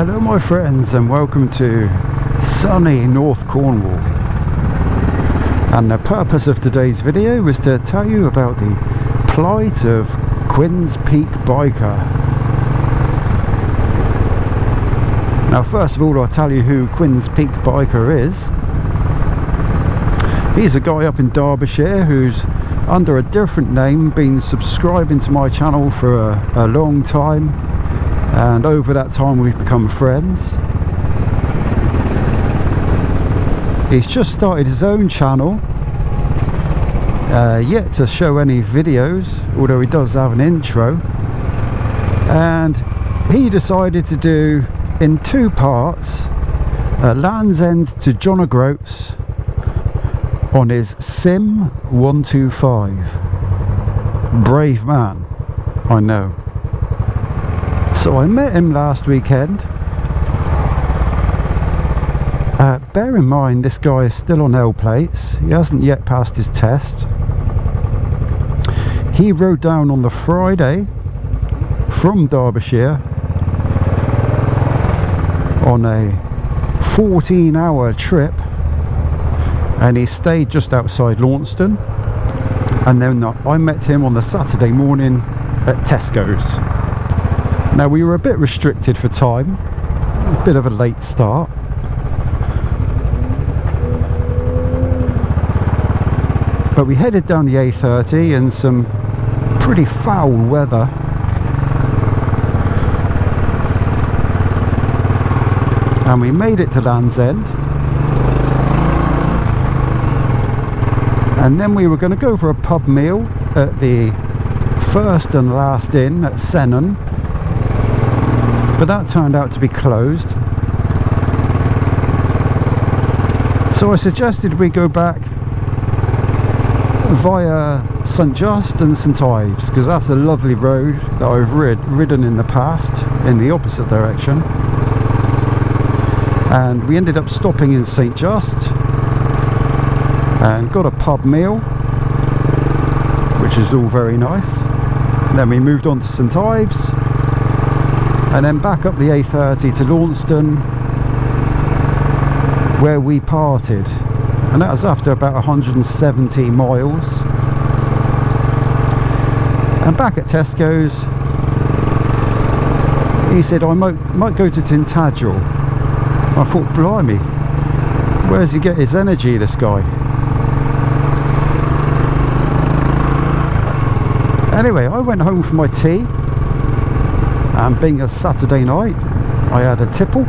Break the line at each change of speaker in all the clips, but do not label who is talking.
Hello my friends, and welcome to sunny North Cornwall. And the purpose of today's video is to tell you about the plight of Quinn Peaks Biker. Now first of all, I'll tell you who Quinn Peaks Biker is. He's a guy up in Derbyshire who's under a different name been subscribing to my channel for a long time, and over that time we've become friends. He's just started his own channel, yet to show any videos, although he does have an intro, and he decided to do in two parts Land's End to John O'Groats on his Sim 125. Brave man, I know. So I met him last weekend. Bear in mind, this guy is still on L plates. He hasn't yet passed his test. He rode down on the Friday from Derbyshire on a 14-hour trip, and he stayed just outside Launceston, and then I met him on the Saturday morning at Tesco's. Now we were a bit restricted for time, a bit of a late start, but we headed down the A30 in some pretty foul weather. And we made it to Land's End, and then we were going to go for a pub meal at the first and last inn at Sennon, but that turned out to be closed. So I suggested we go back via St Just and St Ives, because that's a lovely road that I've ridden in the past in the opposite direction. And we ended up stopping in St Just and got a pub meal, which is all very nice. Then we moved on to St Ives, and then back up the A30 to Launceston, where we parted, and that was after about 170 miles. And back at Tesco's, he said I might go to Tintagel. I thought, blimey, where does he get his energy, this guy? Anyway, I went home for my tea, and being a Saturday night, I had a tipple.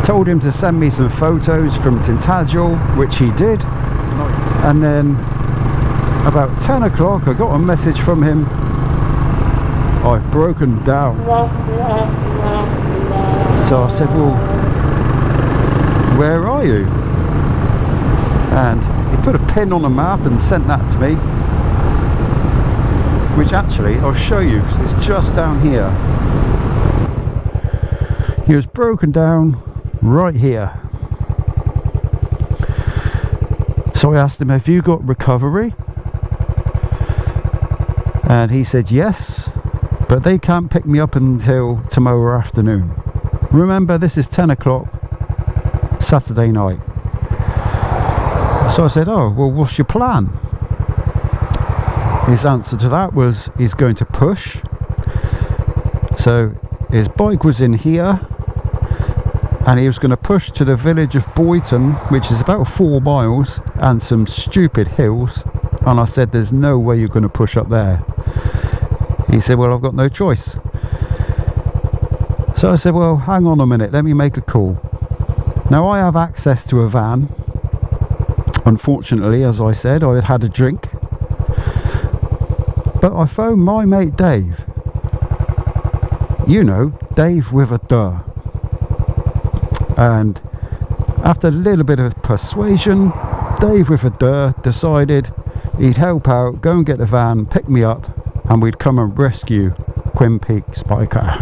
Told him to send me some photos from Tintagel, which he did. Nice. And then about 10 o'clock I got a message from him: I've broken down. So I said, well, where are you? And he put a pin on a map and sent that to me, which actually I'll show you, because it's just down here. He was broken down right here. So I asked him, have you got recovery? And he said yes, but they can't pick me up until tomorrow afternoon. Remember, this is 10 o'clock Saturday night. So I said, oh, well, what's your plan? His answer to that was he's going to push. So his bike was in here, and he was going to push to the village of Boyton, which is about 4 miles and some stupid hills. And I said, there's no way you're going to push up there. He said, well, I've got no choice. So I said, well, hang on a minute, let me make a call. Now I have access to a van. Unfortunately, as I said, I had had a drink, but I phoned my mate Dave. You know, Dave with a duh. And after a little bit of persuasion, Dave with a duh decided he'd help out, go and get the van, pick me up, and we'd come and rescue Quinn Peaks Biker.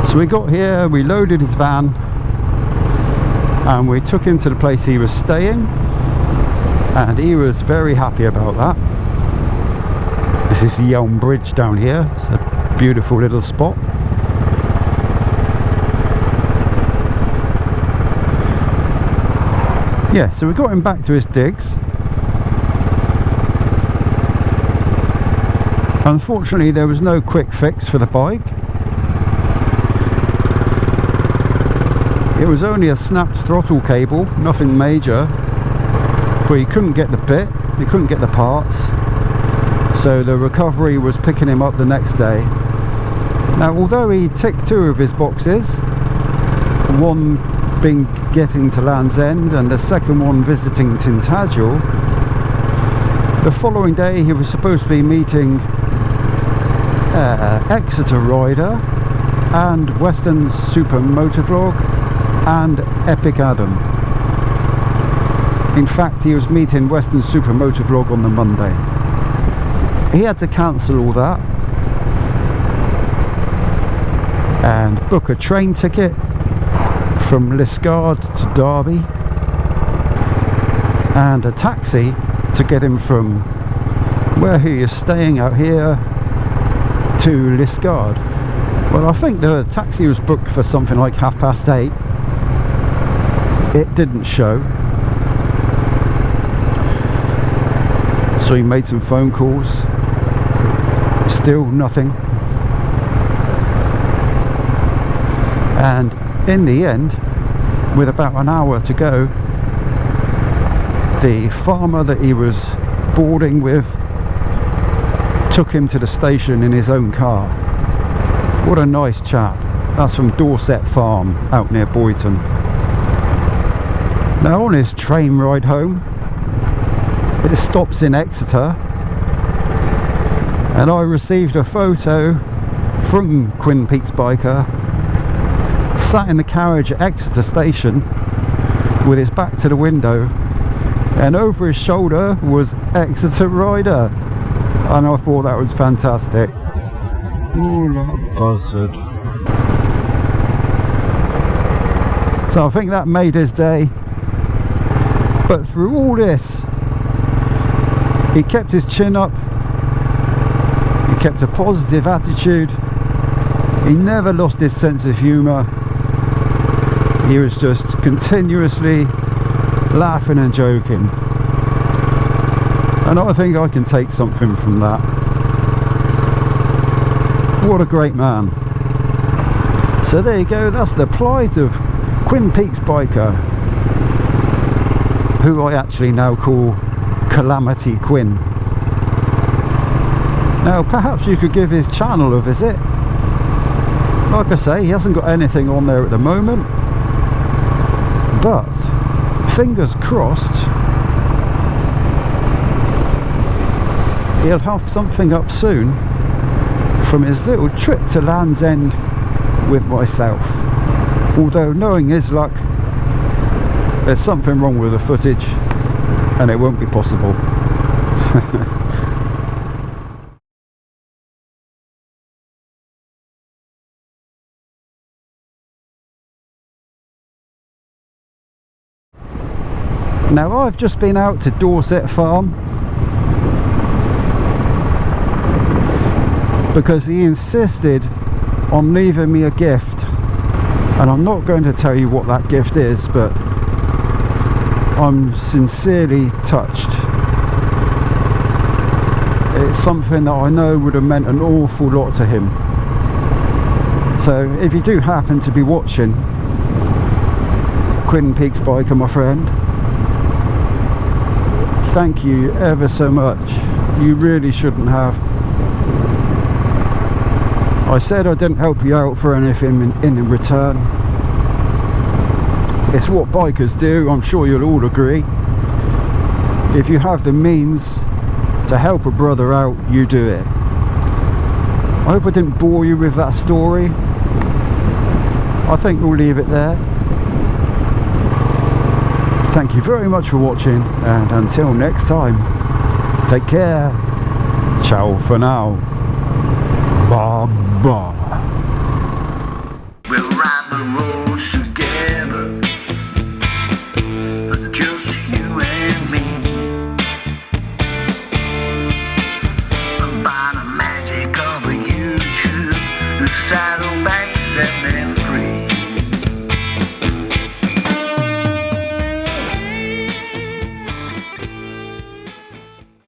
So we got here, we loaded his van, and we took him to the place he was staying, and he was very happy about that. This is the Elm Bridge down here. It's a Beautiful little spot. Yeah, so we got him back to his digs. Unfortunately, there was no quick fix for the bike. It was only a snapped throttle cable, nothing major, but he couldn't get the bit, he couldn't get the parts, so the recovery was picking him up the next day. Now, although he ticked 2 of his boxes, one being getting to Land's End and the second one visiting Tintagel, the following day he was supposed to be meeting Exeter Rider and Western Super Motovlog and Epic Adam. In fact, he was meeting Western Super Motovlog on the Monday. He had to cancel all that and book a train ticket from Liscard to Derby and a taxi to get him from where he is staying out here to Liscard. Well, I think the taxi was booked for something like 8:30. It didn't show, so he made some phone calls, still nothing, and in the end, with about an hour to go, the farmer that he was boarding with took him to the station in his own car. What a nice chap. That's from Dorset Farm out near Boyton. Now, on his train ride home, it stops in Exeter, and I received a photo from Quinn Peaks Biker sat in the carriage at Exeter station with his back to the window, and over his shoulder was Exeter Rider, and I thought that was fantastic. Oh, that buzzard. So I think that made his day. But through all this, he kept his chin up, he kept a positive attitude, he never lost his sense of humour, he was just continuously laughing and joking, and I think I can take something from that. What a great man. So there you go, that's the plight of Quinn Peaks Biker, who I actually now call Calamity Quinn. Now, perhaps you could give his channel a visit. Like I say, he hasn't got anything on there at the moment, but fingers crossed he'll have something up soon from his little trip to Land's End with myself. Although, knowing his luck, there's something wrong with the footage and it won't be possible. Now, I've just been out to Dorset Farm because he insisted on leaving me a gift, and I'm not going to tell you what that gift is, but I'm sincerely touched. It's something that I know would have meant an awful lot to him. So if you do happen to be watching, Quinn Peaks Biker, my friend, thank you ever so much. You really shouldn't have. I said I didn't help you out for anything in return. It's what bikers do, I'm sure you'll all agree. If you have the means to help a brother out, you do it. I hope I didn't bore you with that story. I think we'll leave it there. Thank you very much for watching, and until next time, take care. Ciao for now. Bye bye.
We'll ride the roads together, just you and me.